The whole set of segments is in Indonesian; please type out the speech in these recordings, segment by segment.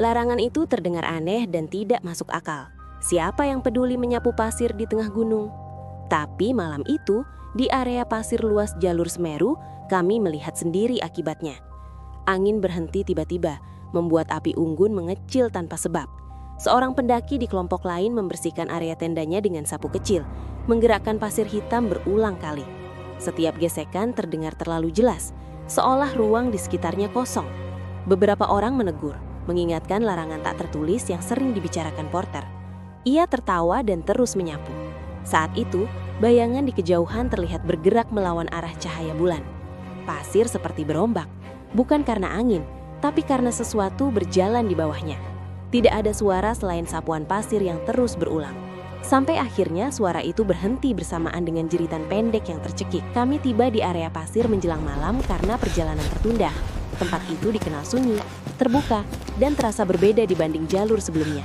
Larangan itu terdengar aneh dan tidak masuk akal. Siapa yang peduli menyapu pasir di tengah gunung? Tapi malam itu, di area pasir luas jalur Semeru, kami melihat sendiri akibatnya. Angin berhenti tiba-tiba, membuat api unggun mengecil tanpa sebab. Seorang pendaki di kelompok lain membersihkan area tendanya dengan sapu kecil, menggerakkan pasir hitam berulang kali. Setiap gesekan terdengar terlalu jelas, seolah ruang di sekitarnya kosong. Beberapa orang menegur, mengingatkan larangan tak tertulis yang sering dibicarakan Porter. Ia tertawa dan terus menyapu. Saat itu, bayangan di kejauhan terlihat bergerak melawan arah cahaya bulan. Pasir seperti berombak, bukan karena angin, tapi karena sesuatu berjalan di bawahnya. Tidak ada suara selain sapuan pasir yang terus berulang. Sampai akhirnya suara itu berhenti bersamaan dengan jeritan pendek yang tercekik. Kami tiba di area pasir menjelang malam karena perjalanan tertunda. Tempat itu dikenal sunyi, terbuka, dan terasa berbeda dibanding jalur sebelumnya.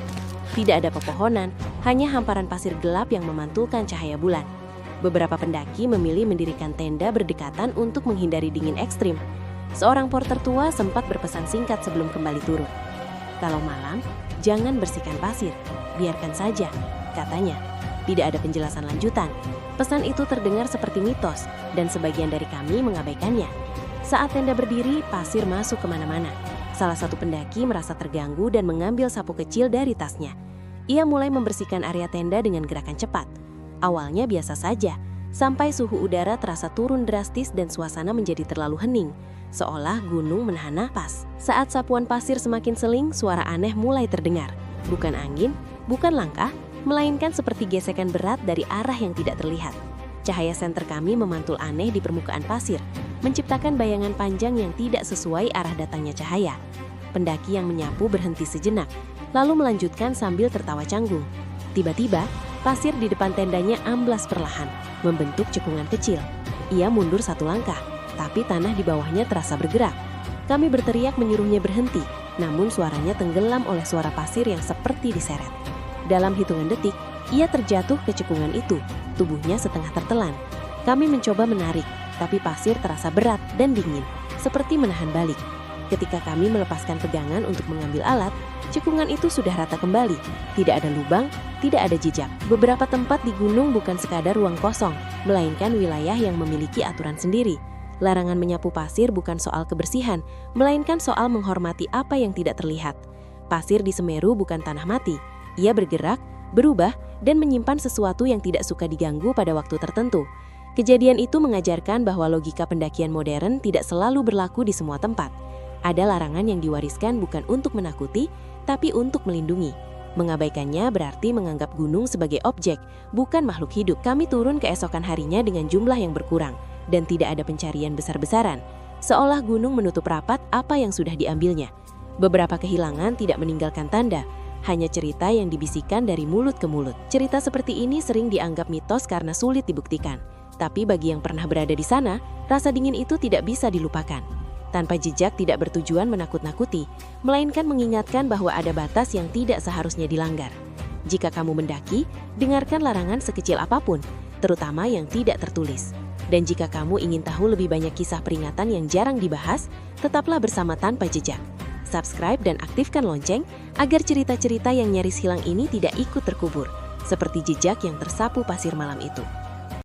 Tidak ada pepohonan, hanya hamparan pasir gelap yang memantulkan cahaya bulan. Beberapa pendaki memilih mendirikan tenda berdekatan untuk menghindari dingin ekstrim. Seorang porter tua sempat berpesan singkat sebelum kembali turun. Kalau malam, jangan bersihkan pasir, biarkan saja, katanya. Tidak ada penjelasan lanjutan. Pesan itu terdengar seperti mitos, dan sebagian dari kami mengabaikannya. Saat tenda berdiri, pasir masuk kemana-mana. Salah satu pendaki merasa terganggu dan mengambil sapu kecil dari tasnya. Ia mulai membersihkan area tenda dengan gerakan cepat. Awalnya biasa saja, sampai suhu udara terasa turun drastis dan suasana menjadi terlalu hening, seolah gunung menahan napas. Saat sapuan pasir semakin seling, suara aneh mulai terdengar. Bukan angin, bukan langkah, melainkan seperti gesekan berat dari arah yang tidak terlihat. Cahaya senter kami memantul aneh di permukaan pasir, menciptakan bayangan panjang yang tidak sesuai arah datangnya cahaya. Pendaki yang menyapu berhenti sejenak, lalu melanjutkan sambil tertawa canggung. Tiba-tiba, pasir di depan tendanya amblas perlahan, membentuk cekungan kecil. Ia mundur satu langkah, tapi tanah di bawahnya terasa bergerak. Kami berteriak menyuruhnya berhenti, namun suaranya tenggelam oleh suara pasir yang seperti diseret. Dalam hitungan detik, ia terjatuh ke cekungan itu, tubuhnya setengah tertelan. Kami mencoba menarik, tapi pasir terasa berat dan dingin, seperti menahan balik. Ketika kami melepaskan pegangan untuk mengambil alat, cekungan itu sudah rata kembali. Tidak ada lubang, tidak ada jejak. Beberapa tempat di gunung bukan sekadar ruang kosong, melainkan wilayah yang memiliki aturan sendiri. Larangan menyapu pasir bukan soal kebersihan, melainkan soal menghormati apa yang tidak terlihat. Pasir di Semeru bukan tanah mati. Ia bergerak, berubah, dan menyimpan sesuatu yang tidak suka diganggu pada waktu tertentu. Kejadian itu mengajarkan bahwa logika pendakian modern tidak selalu berlaku di semua tempat. Ada larangan yang diwariskan bukan untuk menakuti, tapi untuk melindungi. Mengabaikannya berarti menganggap gunung sebagai objek, bukan makhluk hidup. Kami turun keesokan harinya dengan jumlah yang berkurang, dan tidak ada pencarian besar-besaran, seolah gunung menutup rapat apa yang sudah diambilnya. Beberapa kehilangan tidak meninggalkan tanda, hanya cerita yang dibisikkan dari mulut ke mulut. Cerita seperti ini sering dianggap mitos karena sulit dibuktikan. Tapi bagi yang pernah berada di sana, rasa dingin itu tidak bisa dilupakan. Tanpa jejak tidak bertujuan menakut-nakuti, melainkan mengingatkan bahwa ada batas yang tidak seharusnya dilanggar. Jika kamu mendaki, dengarkan larangan sekecil apapun, terutama yang tidak tertulis. Dan jika kamu ingin tahu lebih banyak kisah peringatan yang jarang dibahas, tetaplah bersama Tanpa Jejak. Subscribe dan aktifkan lonceng agar cerita-cerita yang nyaris hilang ini tidak ikut terkubur, seperti jejak yang tersapu pasir malam itu.